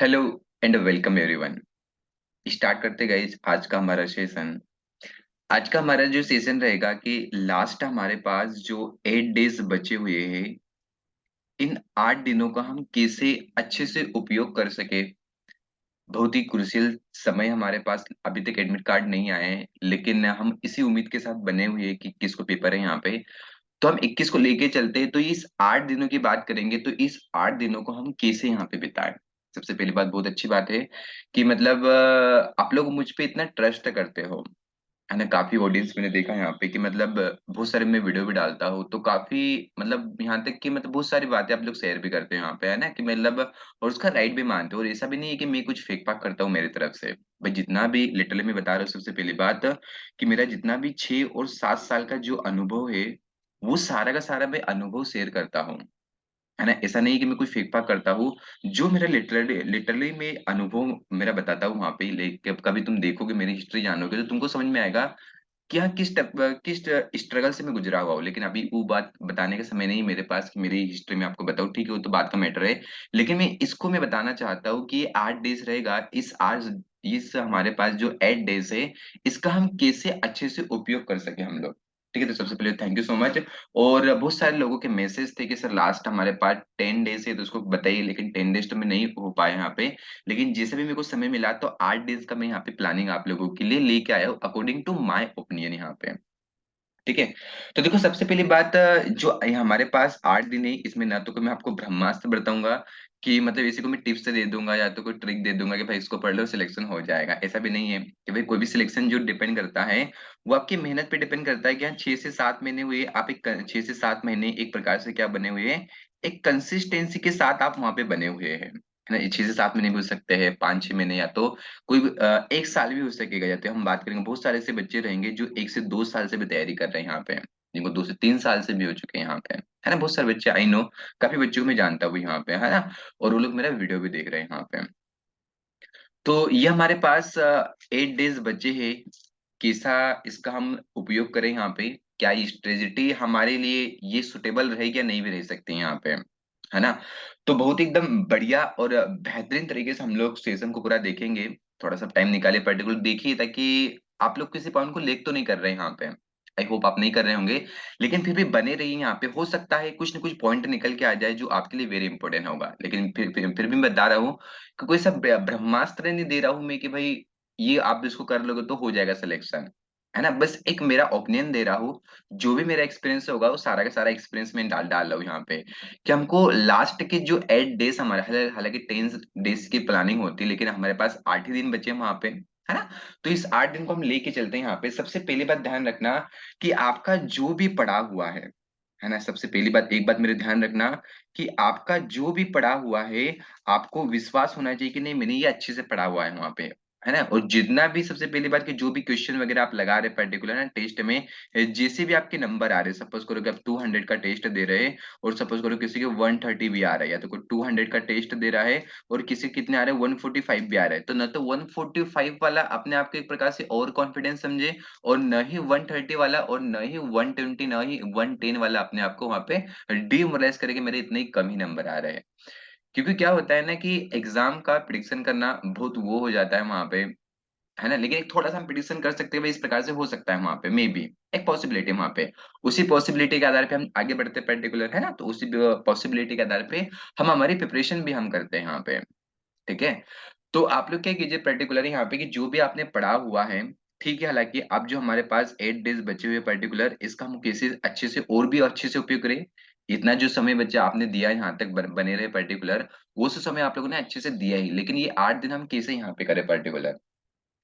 Hello and welcome everyone. Start करते guys आज का हमारा सेशन। आज का हमारा जो सेशन रहेगा कि लास्ट हमारे पास जो 8 डेज बचे हुए हैं, इन 8 दिनों का हम कैसे अच्छे से उपयोग कर सके। बहुत ही क्रूशियल समय हमारे पास, अभी तक एडमिट कार्ड नहीं आए हैं, लेकिन हम इसी उम्मीद के साथ बने हुए हैं कि 21 को पेपर है यहाँ पे। तो हम 21 को लेके चलते हैं, तो इस 8 दिनों की बात करेंगे, तो इस 8 दिनों को हम कैसे यहाँ पे बिताएं। सबसे पहली बात, बहुत अच्छी बात है कि मतलब आप लोग मुझ पे इतना ट्रस्ट करते हो, है ना। काफी ऑडियंस मैंने देखा यहाँ पे कि मतलब बहुत सारे मैं वीडियो भी डालता हूँ, तो काफी मतलब यहाँ तक कि मतलब बहुत सारी बातें आप लोग शेयर भी करते हो यहाँ पे, है ना, कि मतलब और उसका राइट भी मानते हो। और ऐसा भी नहीं है कि मैं कुछ फेक फाक करता हूँ मेरी तरफ से। भाई जितना भी लिटरली मैं बता रहा हूँ, सबसे पहली बात कि मेरा जितना भी 6 और 7 साल का जो अनुभव है, वो सारा का सारा मैं अनुभव शेयर करता हूँ, है ना। ऐसा नहीं है कि मैं कुछ फेक फाक करता हूँ। जो मेरा लिटरली लिटरली मैं अनुभव मेरा बताता हूँ वहां पे, लेकिन कभी तुम देखोगे मेरी हिस्ट्री जानोगे तो तुमको समझ में आएगा कि हाँ किस स्ट्रगल से मैं गुजरा हुआ हूँ। लेकिन अभी वो बात बताने का समय नहीं है मेरे पास कि मेरी हिस्ट्री में आपको बताऊँ, ठीक है, वो तो बात का मैटर है। लेकिन मैं बताना चाहता हूँ कि ये 8 डेज रहेगा, इस हमारे पास जो 8 डेज है, इसका हम कैसे अच्छे से उपयोग कर सके हम लोग। ठीक है, तो सबसे पहले थैंक यू सो मच। और बहुत सारे लोगों के मैसेज थे कि सर लास्ट हमारे पास 10 डेज है तो उसको बताइए, लेकिन 10 डेज तो मैं नहीं हो पाया यहाँ पे। लेकिन जैसे भी मेरे को समय मिला तो 8 डेज का मैं यहाँ पे प्लानिंग आप लोगों के लिए लेके आया हूँ अकॉर्डिंग टू माय ओपिनियन यहाँ पे। ठीक है, तो देखो सबसे पहली बात, जो ये हमारे पास 8 दिन है, इसमें ना तो कोई मैं आपको ब्रह्मास्त्र बताऊंगा कि मतलब इसी को मैं टिप्स दे दूंगा या तो कोई ट्रिक दे दूंगा कि भाई इसको पढ़ लो सिलेक्शन हो जाएगा। ऐसा भी नहीं है कि भाई कोई भी सिलेक्शन जो डिपेंड करता है वो आपकी मेहनत पे डिपेंड करता है कि हाँ 6 से 7 महीने हुए आप 6 से 7 महीने एक प्रकार से क्या बने हुए हैं, एक कंसिस्टेंसी के साथ आप वहां पे बने हुए हैं, है ना। 6 से 7 महीने भी हो सकते हैं, 5-6 महीने, या तो कोई भी, 1 साल भी हो सकेगा। या तो हम बात करेंगे, बहुत सारे ऐसे बच्चे रहेंगे जो 1 से 2 साल से भी तैयारी कर रहे हैं यहाँ पे, जिनको 2 से 3 साल से भी हो चुके हैं यहाँ पे, है ना। बहुत सारे बच्चे आई नो, काफी बच्चों को मैं जानता हूँ यहाँ पे, है ना। और वो लोग मेरा वीडियो भी देख रहे हैं यहाँ पे। तो ये हमारे पास 8 डेज बचे हैं। कैसा इसका हम उपयोग करें यहाँ पे, क्या ये स्ट्रेटेजी हमारे लिए ये सुटेबल रहेगी या नहीं भी रह सकती है यहाँ पे, है ना। तो बहुत ही एकदम बढ़िया और बेहतरीन तरीके से हम लोग सेशन को पूरा देखेंगे। थोड़ा सा टाइम निकाले पर्टिकुलर देखिए, ताकि आप लोग किसी पॉइंट को लेक तो नहीं कर रहे हैं यहाँ पे। आई होप आप नहीं कर रहे होंगे, लेकिन फिर भी बने रहिए यहाँ पे। हो सकता है कुछ ना कुछ पॉइंट निकल के आ जाए जो आपके लिए वेरी इंपॉर्टेंट होगा। लेकिन फिर भी मैं बता रहा हूँ कि कोई सब ब्रह्मास्त्र नहीं दे रहा हूं मैं कि भाई ये आप इसको कर लोगे तो हो जाएगा सिलेक्शन, है ना। बस एक मेरा ओपिनियन दे रहा हूँ। जो भी मेरा एक्सपीरियंस होगा वो सारा का सारा एक्सपीरियंस में डाल डाल रहा हूँ यहाँ पे, कि हमको लास्ट के जो 8 डेज हमारे, हालांकि 10 डेज की प्लानिंग होती है, लेकिन हमारे पास 8 ही दिन बचे हैं वहां पे, है ना। तो इस 8 दिन को हम लेके चलते हैं यहाँ पे। सबसे पहली बात ध्यान रखना कि आपका जो भी पड़ा हुआ है ना। सबसे पहली बात, एक बात मेरे ध्यान रखना कि आपका जो भी पड़ा हुआ है, आपको विश्वास होना चाहिए कि नहीं मैंने ये अच्छे से पढ़ा हुआ है वहां पे, है ना। और जितना भी, सबसे पहली बात कि जो भी क्वेश्चन वगैरह आप लगा रहे पर्टिकुलर ना टेस्ट में, जैसे भी आपके नंबर आ रहे, सपोज करो कि आप 200 का टेस्ट दे रहे हैं, और सपोज करो किसी के 130 भी आ रहा है, या तो कोई 200 का टेस्ट दे रहा है और किसी के कितने आ रहे हैं, 145 भी आ रहा है, तो न तो 145 वाला अपने आप को एक प्रकार से ओवर कॉन्फिडेंस समझे, और न ही 130 वाला, और न ही 120, न ही 110 वाला अपने आप को वहां पे डीमोरलाइज करे कि मेरे इतने ही कम ही नंबर आ रहे हैं। क्योंकि क्या होता है ना कि एग्जाम का प्रिडिक्शन करना बहुत वो हो जाता है वहां पे, है ना। लेकिन एक थोड़ा सा हम प्रिडिक्शन कर सकते हैं भाई, इस प्रकार से हो सकता है वहां पे, मे बी एक पॉसिबिलिटी वहां पे। उसी पॉसिबिलिटी के आधार पे हम आगे बढ़ते पर्टिकुलर, है ना। तो उसी पॉसिबिलिटी के आधार पे हम हमारी प्रिपरेशन भी हम करते हैं यहाँ पे। ठीक है, तो आप लोग क्या कीजिए पर्टिकुलर यहाँ पे कि जो भी आपने पढ़ा हुआ है, ठीक है, हालांकि अब जो हमारे पास 8 डेज बचे हुए पर्टिकुलर, इसका हम कैसे अच्छे से और भी अच्छे से उपयोग करें। इतना जो समय बच्चा आपने दिया यहाँ तक बने रहे पर्टिकुलर, वो सब समय आप लोगों ने अच्छे से दिया ही, लेकिन ये 8 दिन हम कैसे यहाँ पे करें पर्टिकुलर।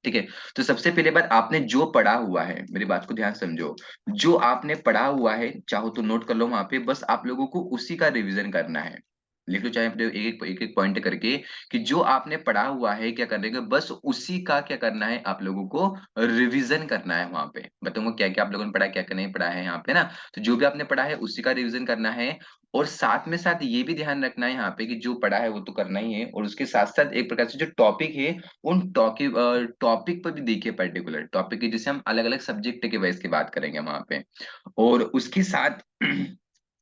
ठीक है, तो सबसे पहले बात, आपने जो पढ़ा हुआ है, मेरी बात को ध्यान से समझो। जो आपने पढ़ा हुआ है, चाहो तो नोट कर लो वहां पे, बस आप लोगों को उसी का रिवीजन करना है। लिख लो चाहे अपने एक एक पॉइंट करके, कि जो आपने पढ़ा हुआ है क्या करने का, बस उसी का क्या करना है आप लोगों को, रिवीजन करना है। वहां पे बताऊंगा क्या क्या आप लोगों ने पढ़ा, क्या क्या नहीं पढ़ा है यहाँ पे ना। तो जो भी आपने पढ़ा है उसी का रिवीजन करना है। और साथ में साथ ये भी ध्यान रखना है यहाँ पे कि जो पढ़ा है वो तो करना ही है, और उसके साथ साथ एक प्रकार से जो टॉपिक है, उन टॉपिक टॉपिक पर भी देखिए पर्टिकुलर टॉपिक की, जैसे हम अलग अलग सब्जेक्ट के वाइज की बात करेंगे वहां पे। और उसके साथ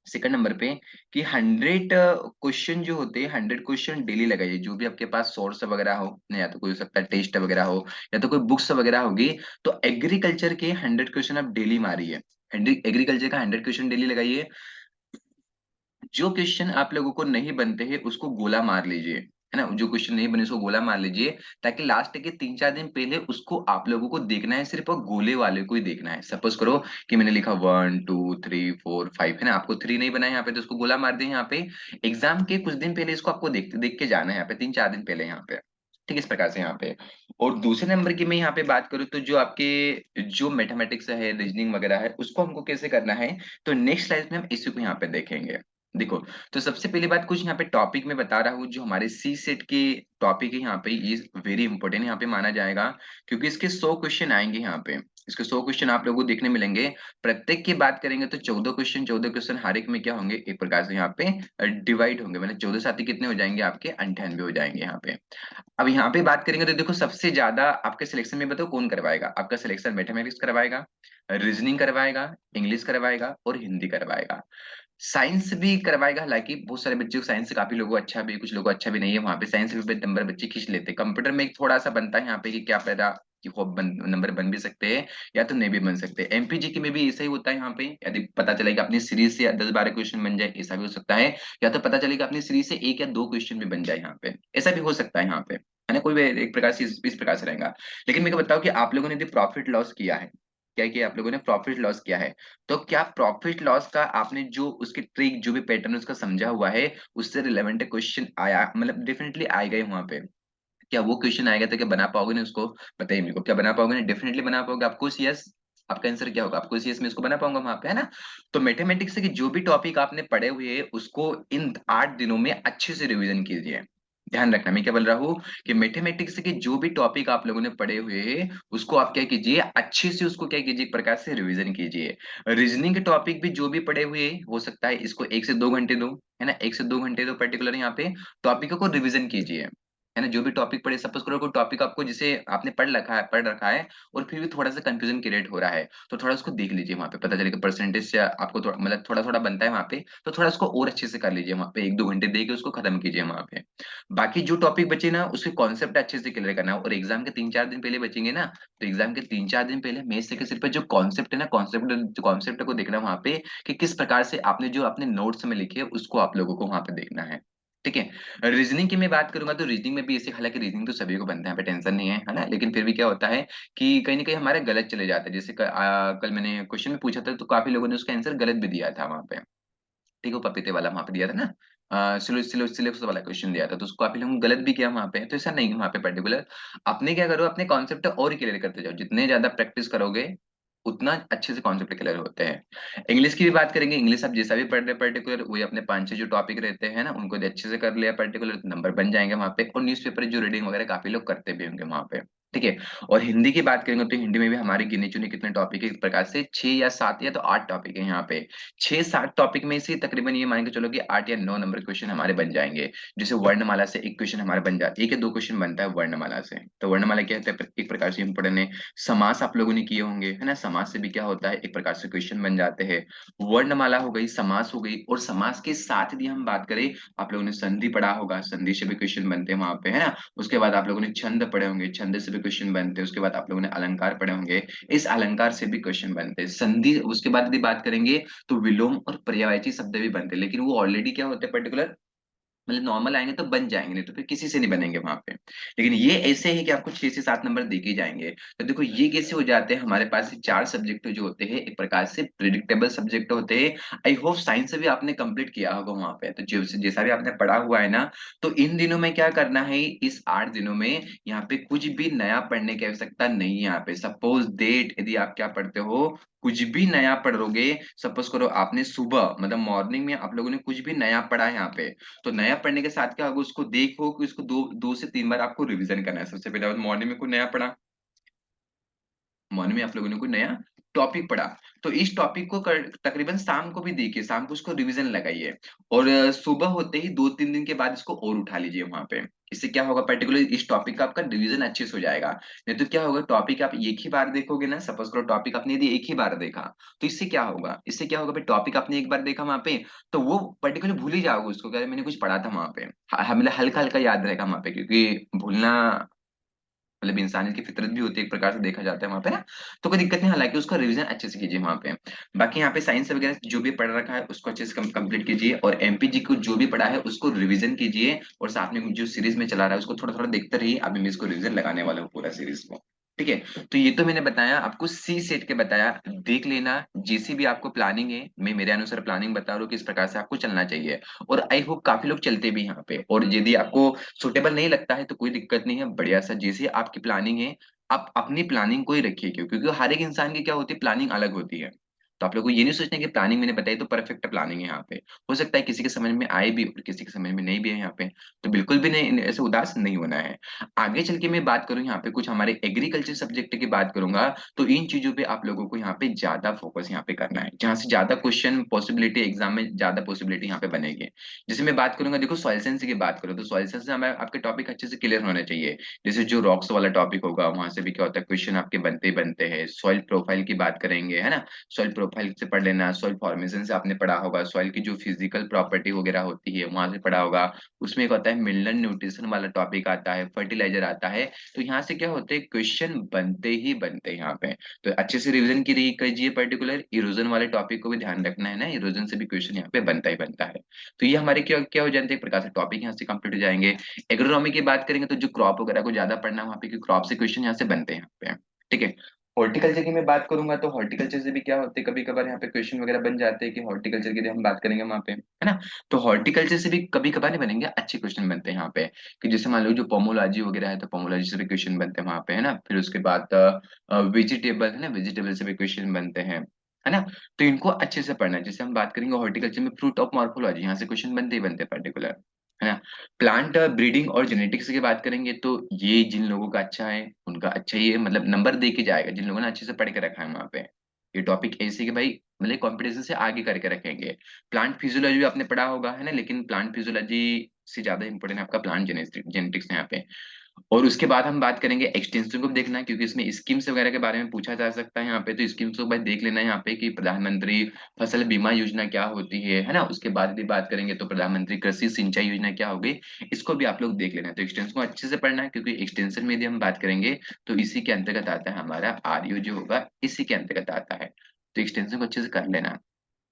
सेकंड नंबर पे कि 100 क्वेश्चन जो होते हैं, 100 क्वेश्चन डेली लगाइए। जो भी आपके पास सोर्स वगैरह हो, या तो कोई हो सकता है टेस्ट वगैरह हो, या तो कोई बुक्स वगैरह होगी, तो एग्रीकल्चर के 100 क्वेश्चन आप डेली मारिए। एग्रीकल्चर का 100 क्वेश्चन डेली लगाइए। जो क्वेश्चन आप लोगों को नहीं बनते हैं उसको गोला मार लीजिए, है ना। जो क्वेश्चन नहीं बने उसको गोला मार लीजिए, ताकि लास्ट के 3-4 दिन पहले उसको आप लोगों को देखना है, सिर्फ और गोले वाले को ही देखना है। सपोज करो कि मैंने लिखा 1 2 3 4 5, है ना, आपको 3 नहीं बना है यहाँ पे, तो उसको गोला मार दें यहाँ पे। एग्जाम के कुछ दिन पहले इसको आपको देख देख के जाना है यहाँ पे, 3-4 दिन पहले यहाँ पे। ठीक है, इस प्रकार से यहाँ पे। और दूसरे नंबर की मैं यहाँ पे बात करूँ, तो जो आपके जो मैथमेटिक्स है, रीजनिंग वगैरह है, उसको हमको कैसे करना है, तो नेक्स्ट स्लाइड में हम इसी को यहाँ पे देखेंगे। देखो, तो सबसे पहली बात कुछ यहाँ पे टॉपिक में बता रहा हूँ, जो हमारे सी सेट के टॉपिक है यहाँ पे, ये वेरी इंपॉर्टेंट यहाँ पे माना जाएगा, क्योंकि इसके 100 क्वेश्चन आएंगे यहाँ पे। इसके 100 क्वेश्चन आप लोगों को देखने मिलेंगे। प्रत्येक की बात करेंगे तो 14 क्वेश्चन, 14 क्वेश्चन हर एक में क्या होंगे, एक प्रकार से यहाँ पे डिवाइड होंगे, मतलब 14 साथी कितने हो जाएंगे आपके, 98 हो जाएंगे यहाँ पे। अब यहाँ पे बात करेंगे तो देखो, सबसे ज्यादा आपके सिलेक्शन में बताओ कौन करवाएगा, आपका सिलेक्शन मैथमेटिक्स करवाएगा, रीजनिंग करवाएगा, इंग्लिश करवाएगा और हिंदी करवाएगा। साइंस भी करवाएगा, हालांकि बहुत सारे बच्चों को साइंस से काफी लोगों को अच्छा भी, कुछ लोगों को अच्छा भी नहीं है, वहां पे साइंस भी नंबर बच्चे खींच लेते हैं। कंप्यूटर में एक थोड़ा सा बनता है यहाँ पे कि क्या पता कि वो नंबर बन भी सकते हैं या तो नहीं भी बन सकते। एमपीजी में भी ऐसा ही होता है यहाँ पे, यदि पता चलेगा अपनी सीरीज से 10-12 क्वेश्चन बन जाए, ऐसा भी हो सकता है। या तो पता चलेगा अपनी सीरीज से 1 या 2 क्वेश्चन भी बन जाए यहाँ पे, ऐसा भी हो सकता है यहाँ पे, है ना। कोई भी एक प्रकार से इस प्रकार से रहेगा। लेकिन मेरे को बताओ कि आप लोगों ने यदि प्रॉफिट लॉस किया है, क्या किया आप लोगों ने, प्रॉफिट लॉस किया है, तो क्या प्रॉफिट लॉस का आपने जो उसकी ट्रिक, जो भी पैटर्न उसका समझा हुआ है, उससे रिलेवेंट क्वेश्चन आया, मतलब डेफिनेटली आएगा ही वहां पे। क्या वो क्वेश्चन आएगा तो क्या बना पाओगे ना उसको, बताइए मेरे को, क्या बना पाओगे ना, डेफिनेटली बना पाओगे, आपको यस। आपका आंसर क्या होगा, आपको यस में इसको बना पाऊंगा वहां पे, है ना। तो मैथमेटिक्स के जो भी टॉपिक आपने पढ़े हुए हैं उसको इन 8 दिनों में अच्छे से रिवीजन कीजिए। ध्यान रखना मैं क्या बोल रहा हूँ, कि मैथमेटिक्स के जो भी टॉपिक आप लोगों ने पढ़े हुए हैं उसको आप क्या कीजिए, अच्छे से उसको क्या कीजिए, एक प्रकार से रिवीजन कीजिए। रीजनिंग के टॉपिक भी जो भी पढ़े हुए हैं, हो सकता है इसको 1 से 2 घंटे दो, है ना, 1 से 2 घंटे दो पर्टिकुलर यहाँ पे टॉपिकों को रिवीजन कीजिए, है ना। जो भी टॉपिक पढ़े, सपोज करो कोई टॉपिक आपको जिसे आपने पढ़ रखा है और फिर भी थोड़ा सा कंफ्यूजन क्रिएट हो रहा है, तो थोड़ा उसको देख लीजिए वहां पे, पता चलेगा परसेंटेज से आपको थोड़ा, मतलब थोड़ा थोड़ा बनता है वहां पे, तो थोड़ा उसको और अच्छे से कर लीजिए वहां पे, 1-2 घंटे दे के उसको खत्म कीजिए वहां पे। बाकी जो टॉपिक बचे ना उसके कॉन्सेप्ट अच्छे से क्लियर करना है, और एग्जाम के 3-4 दिन पहले बचेंगे ना, तो एग्जाम के 3-4 दिन पहले मेष से सिर्फ जो कॉन्सेप्ट है ना, कॉन्सेप्ट को देखना वहां पे, कि किस प्रकार से आपने जो अपने नोट्स में लिखे उसको आप लोगों को वहां पे देखना है। ठीक है। रीजनिंग की मैं बात करूंगा तो रीजनिंग में भी ऐसे, हालांकि रीजनिंग तो सभी को बनता है, पे टेंशन नहीं है ना, लेकिन फिर भी क्या होता है कि कहीं ना कहीं हमारे गलत चले जाते हैं। जैसे कल मैंने क्वेश्चन भी पूछा था तो काफी लोगों ने उसका आंसर गलत भी दिया था वहां पे। ठीक है, वो पपीते वाला वहां पे दिया था ना, सिलेक्स वाला क्वेश्चन दिया था, तो उसको काफी लोगों ने गलत भी किया वहां पे, तो ऐसा नहीं है वहां पे पर्टिकुलर। अपने क्या करो, अपने कॉन्सेप्ट और क्लियर करते जाओ, जितने ज्यादा प्रैक्टिस करोगे उतना अच्छे से कॉन्सेप्ट क्लियर होते हैं। इंग्लिश की भी बात करेंगे, इंग्लिश आप जैसा भी पढ़ रहे पर्टिकुलर, वही अपने 5-6 जो टॉपिक रहते हैं ना उनको यदि अच्छे से कर लिया पर्टिकुलर, नंबर बन जाएंगे वहां पे। और न्यूज़पेपर जो रीडिंग वगैरह काफी लोग करते भी होंगे वहां पे। ठीक है। और हिंदी की बात करेंगे तो हिंदी में भी हमारे गिने चुने कितने टॉपिक है, इस प्रकार से 6 या 7 या तो 8 टॉपिक है यहाँ पे। 6-7 टॉपिक में से तकरीबन ये मान के चलो कि 8 या 9 नंबर क्वेश्चन हमारे बन जाएंगे। जैसे वर्णमाला से एक क्वेश्चन हमारे बन जाता है, 1 या 2 क्वेश्चन बनता है वर्णमाला से, तो वर्णमाला क्या है, एक प्रकार से इंपोर्टेंट है। समास आप लोगों ने किए होंगे, है ना, समास से भी क्या होता है, एक प्रकार से क्वेश्चन बन जाते हैं। वर्णमाला हो गई, समास हो गई, और समास के साथ यदि हम बात करें, आप लोगों ने संधि पढ़ा होगा, संधि से भी क्वेश्चन बनते हैं वहां पे, है ना। उसके बाद आप लोगों ने छंद पढ़े होंगे, छंद से भी क्वेश्चन बनते हैं। उसके बाद आप लोगों ने अलंकार पढ़े होंगे, इस अलंकार से भी क्वेश्चन बनते हैं। संधि, उसके बाद यदि बात करेंगे तो विलोम और पर्यायवाची शब्द भी बनते हैं, लेकिन वो ऑलरेडी क्या होते हैं पर्टिकुलर, मतलब नॉर्मल आएंगे तो बन जाएंगे, नहीं तो फिर किसी से नहीं बनेंगे वहां पे। लेकिन ये ऐसे है कि आपको 6 से 7 नंबर देके जाएंगे। तो देखो ये कैसे हो जाते हैं, हमारे पास ये 4 सब्जेक्ट जो होते हैं एक प्रकार से प्रिडिक्टेबल सब्जेक्ट होते हैं। आई होप साइंस से भी आपने कंप्लीट किया होगा वहां पे, तो जैसा भी आपने पढ़ा हुआ है ना, तो इन दिनों में क्या करना है, इस 8 दिनों में यहाँ पे कुछ भी नया पढ़ने की आवश्यकता नहीं है। यहाँ पे सपोज डेट, यदि आप क्या पढ़ते हो, कुछ भी नया पढ़ोगे, सपोज करो आपने सुबह मतलब मॉर्निंग में आप लोगों ने कुछ भी नया पढ़ा है यहाँ पे, तो नया पढ़ने के साथ क्या होगा, उसको देखो कि उसको 2 से 3 बार आपको रिवीजन करना है। सबसे पहले मॉर्निंग में कोई नया पढ़ा, मॉर्निंग में आप लोगों ने कोई नया टॉपिक पढ़ा, तो इस टॉपिक को तकरीबन शाम को भी देखिए, शाम को उसको रिवीजन लगाइए और सुबह होते ही 2-3 दिन के बाद इसको और उठा लीजिए वहां पे। इससे क्या होगा, पर्टिकुलर इस टॉपिक का आपका रिवीजन अच्छे से हो जाएगा। नहीं तो क्या होगा, टॉपिक आप एक ही बार देखोगे ना, सपोज करो टॉपिक आपने यदि एक ही बार देखा, तो इससे क्या होगा, इससे क्या होगा भाई, टॉपिक आपने एक बार देखा वहां पे, तो वो पर्टिकुलर भूल ही जाओगे उसको, क्या मैंने कुछ पढ़ा था वहां पे। मतलब हल्का हल्का याद रहेगा वहां पे, क्योंकि भूलना मतलब इंसानियत की फितरत भी होती है एक प्रकार से, देखा जाता है वहां पे ना। तो कोई दिक्कत नहीं, हालांकि उसका रिवीजन अच्छे से कीजिए वहां पे। बाकी यहाँ पे साइंस वगैरह जो भी पढ़ रखा है उसको अच्छे से कंप्लीट कीजिए, और एमपीजी को जो भी पढ़ा है उसको रिवीजन कीजिए, और साथ में जो सीरीज में चला रहा है उसको थोड़ा थोड़ा देखते रहिए। अभी मैं इसको रिवीजन लगाने वाला हूँ पूरा सीरीज को। ठीक है, तो ये तो मैंने बताया आपको, सी सेट के बताया, देख लेना। जैसी भी आपको प्लानिंग है, मैं मेरे अनुसार प्लानिंग बता रहा हूँ किस प्रकार से आपको चलना चाहिए। और आई होप काफी लोग चलते भी यहाँ पे, और यदि आपको सुटेबल नहीं लगता है तो कोई दिक्कत नहीं है, बढ़िया सा जैसे आपकी प्लानिंग है आप अपनी प्लानिंग को ही रखिए, क्योंकि हर एक इंसान की क्या होती है, प्लानिंग अलग होती है। तो आप लोगों को ये नहीं सोचना कि प्लानिंग मैंने बताई तो परफेक्ट प्लानिंग है यहाँ पे। हो सकता है किसी के समझ में आए भी और किसी के समझ में नहीं भी है यहाँ पे। तो बिल्कुल भी नहीं ऐसे उदास नहीं होना है। आगे चल के मैं बात करूँ यहाँ पे कुछ हमारे एग्रीकल्चर सब्जेक्ट की बात करूंगा, तो इन चीजों पे आप लोगों को यहाँ पे ज्यादा फोकस यहाँ पे करना है, जहाँ से ज्यादा क्वेश्चन पॉसिबिलिटी एग्जाम में ज्यादा पॉसिबिलिटी यहाँ पे बनेगी। जैसे मैं बात करूंगा, देखो सॉइल साइंस की बात करूँ तो सॉइल साइंस से हमें आपके टॉपिक अच्छे से क्लियर होने चाहिए। जैसे जो रॉक्स वाला टॉपिक होगा वहां से भी क्या होता है, क्वेश्चन आपके बनते ही बनते हैं। सॉइल प्रोफाइल की बात करेंगे, है ना, सॉइल प्रोफाइल से पढ़ लेना। सॉइल फॉर्मेशन से आपने पढ़ा होगा, सॉइल की जो फिजिकल प्रॉपर्टी वगैरह होती है वहां से पढ़ा होगा। उसमें एक होता है मिनरल न्यूट्रिशन वाला टॉपिक आता है, फर्टिलाइजर आता है। तो यहाँ से क्या होते हैं, क्वेश्चन बनते ही बनते हैं यहाँ पे। तो अच्छे से रिवीजन की रही कीजिए, पर्टिकुलर इरोजन वाले टॉपिक को भी ध्यान रखना है ना, इरोजन से भी क्वेश्चन यहाँ पे बनता ही बनता है। तो ये हमारे क्या क्या हो जाते हैं, एक प्रकार से टॉपिक यहाँ से कंप्लीट हो जाएंगे। एग्रोनॉमी की बात करेंगे तो जो क्रॉप वगैरह को ज्यादा पढ़ना है वहाँ पे, कि क्रॉप से क्वेश्चन यहाँ से बनते हैं यहाँ पे। ठीक है, हॉर्टिकल्चर की मैं बात करूंगा तो हॉर्टिकल्चर से भी क्या होते हैं, कभी कभार यहाँ पे क्वेश्चन वगैरह बन जाते हैं कि हॉर्टिकल्चर की भी हम बात करेंगे वहाँ पे, है ना। तो हॉर्टिकल्चर से भी कभी कभार नहीं बनेंगे, अच्छे क्वेश्चन बनते हैं यहाँ पे। कि जैसे मान लो जो पोमोलॉजी वगैरह है तो पोमोलॉजी से भी क्वेश्चन बनते हैं वहाँ पे, है ना। फिर उसके बाद वेजिटेबल है ना, वेजिटेबल से भी क्वेश्चन बनते हैं, है ना। तो इनको अच्छे से पढ़ना है। जैसे हम बात करेंगे हॉर्टिकल्चर में फ्रूट ऑफ मॉर्फोलॉजी, यहाँ से क्वेश्चन बनते ही बनते हैं पर्टिकुलर, है ना। प्लांट ब्रीडिंग और जेनेटिक्स की बात करेंगे तो ये जिन लोगों का अच्छा है उनका अच्छा ही है, मतलब नंबर दे के जाएगा जिन लोगों ने अच्छे से पढ़ के रखा है वहां पे। ये टॉपिक ऐसे कि भाई मतलब कंपटीशन से आगे करके रखेंगे। प्लांट फिजियोलॉजी भी आपने पढ़ा होगा, है ना, लेकिन प्लांट फिजियोलॉजी से ज्यादा इंपॉर्टेंट है आपका प्लांट जेनेटिक्स यहाँ पे। और उसके बाद हम बात करेंगे एक्सटेंशन को भी देखना है, क्योंकि इसमें स्कीम्स वगैरह के बारे में पूछा जा सकता है यहाँ पे। तो स्कीम्स को भाई देख लेना है यहाँ पे कि प्रधानमंत्री फसल बीमा योजना क्या होती है ना। उसके बाद भी बात करेंगे तो प्रधानमंत्री कृषि सिंचाई योजना क्या होगी, इसको भी आप लोग देख लेना है। तो एक्सटेंशन को अच्छे से पढ़ना है, क्योंकि एक्सटेंशन में यदि हम बात करेंगे तो इसी के अंतर्गत आता है हमारा आरयू जो होगा, इसी के अंतर्गत आता है। तो एक्सटेंशन को अच्छे से कर लेना।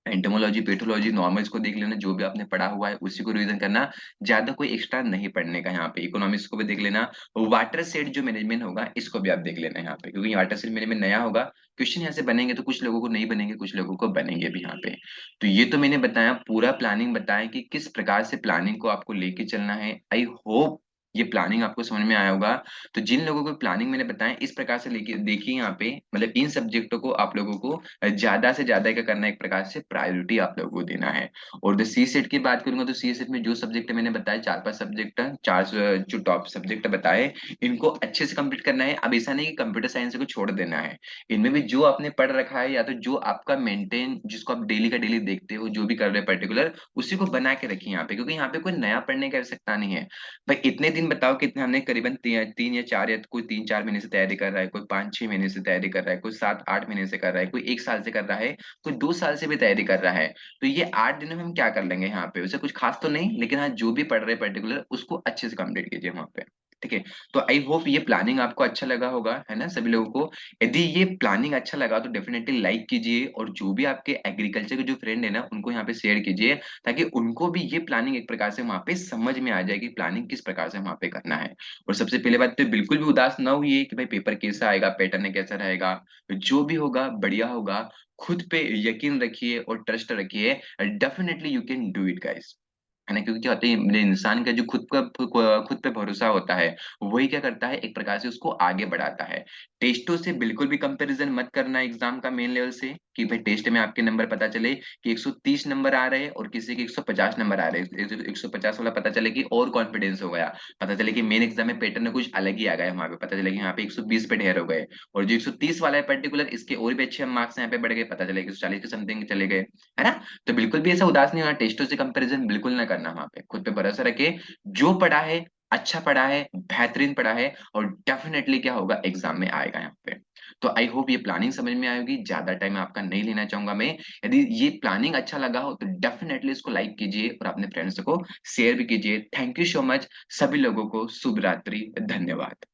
एंटोमोलॉजी पेथोलॉजी नॉर्मल्स को देख लेना, जो भी आपने पढ़ा हुआ है उसी को रिवीजन करना। ज्यादा कोई एक्स्ट्रा नहीं पढ़ने का यहाँ पे। इकोनॉमिक्स को भी देख लेना। वाटर सेट जो मैनेजमेंट होगा इसको भी आप देख लेना यहाँ पे, क्योंकि वाटर सेट मैनेजमेंट नया होगा। क्वेश्चन यहाँ से बनेंगे तो कुछ लोगों को नहीं बनेंगे, कुछ लोगों को बनेंगे भी यहाँ पे। तो ये तो मैंने बताया, पूरा प्लानिंग बताया कि किस प्रकार से प्लानिंग को आपको लेके चलना है। आई होप ये प्लानिंग आपको समझ में आया होगा। तो जिन लोगों को प्लानिंग मैंने बताया इस प्रकार से लेके देखिए यहाँ पे, मतलब इन सब्जेक्टों को आप लोगों को ज्यादा से ज्यादा क्या करना है, एक प्रकार से प्रायोरिटी आप लोगों को देना है। और द सी सेट की बात करूंगा तो सी सेट में जो सब्जेक्ट मैंने बताया, 4-5 सब्जेक्ट, चार जो टॉप सब्जेक्ट बताए, इनको अच्छे से कंप्लीट करना है। अब ऐसा नहीं कि कंप्यूटर साइंस को छोड़ देना है। इनमें भी जो आपने पढ़ रखा है या तो जो आपका मेंटेन, जिसको आप डेली का डेली देखते हो, जो भी कर रहे हैं पर्टिकुलर, उसी को बना के रखिए यहाँ पे, क्योंकि यहाँ पे कोई नया पढ़ने की आवश्यकता नहीं है। भाई इतने दिन बताओ, कितने हमने करीबन 3 या 4, या कोई 3-4 महीने से तैयारी कर रहा है, कोई 5-6 महीने से तैयारी कर रहा है, कोई 7-8 महीने से कर रहा है, कोई 1 साल से कर रहा है, कोई 2 साल से भी तैयारी कर रहा है। तो ये 8 दिनों में हम क्या कर लेंगे यहाँ पे, उसे कुछ खास तो नहीं, लेकिन हाँ जो भी पढ़ रहे हैं पर्टिकुलर उसको अच्छे से कंप्लीट कीजिए वहां पे। ठीक है, तो आई होप ये प्लानिंग आपको अच्छा लगा होगा, है ना, सभी लोगों को। यदि ये प्लानिंग अच्छा लगा तो डेफिनेटली लाइक कीजिए, और जो भी आपके एग्रीकल्चर के जो फ्रेंड है ना उनको यहाँ पे शेयर कीजिए, ताकि उनको भी ये प्लानिंग एक प्रकार से वहां पे समझ में आ जाए कि प्लानिंग किस प्रकार से वहां पे करना है। और सबसे पहले बात तो बिल्कुल भी उदास ना हुई कि भाई पेपर कैसा आएगा, पैटर्न कैसा रहेगा। जो भी होगा बढ़िया होगा। खुद पे यकीन रखिए और ट्रस्ट रखिए, definitely you can do it guys, है ना। क्योंकि क्या होता है, मतलब इंसान का जो खुद पे भरोसा होता है, वही क्या करता है, एक प्रकार से उसको आगे बढ़ाता है। टेस्टों से बिल्कुल भी कंपैरिजन मत करना एग्जाम का मेन लेवल से। कि भाई टेस्ट में आपके नंबर पता चले कि 130 नंबर आ रहे हैं और किसी के 150 नंबर आ रहे हैं, 150 वाला पता चले कि और कॉन्फिडेंस हो गया, पता चले कि मेन एग्जाम में पैटर्न कुछ अलग ही आ गया, वहां पे पता चले कि यहाँ पे 120 पे ढेर हो गए, और जो 130 वाला है पर्टिकुलर, इसके और भी अच्छे मार्क्स यहाँ पे बढ़ गए, पता चले कि 140 के समथिंग चले गए, है ना। तो बिल्कुल भी ऐसा उदास नहीं होना, टेस्टों से कंपैरिजन बिल्कुल ना करना, वहां पे खुद पे भरोसा रखे, जो पढ़ा है अच्छा पढ़ा है, बेहतरीन पढ़ा है, और डेफिनेटली क्या होगा, एग्जाम में आएगा यहाँ पे। तो आई होप ये प्लानिंग समझ में आएगी, ज्यादा टाइम आपका नहीं लेना चाहूंगा मैं। यदि ये प्लानिंग अच्छा लगा हो तो डेफिनेटली इसको लाइक कीजिए और अपने फ्रेंड्स को शेयर भी कीजिए। थैंक यू सो मच, सभी लोगों को शुभ रात्रि, धन्यवाद।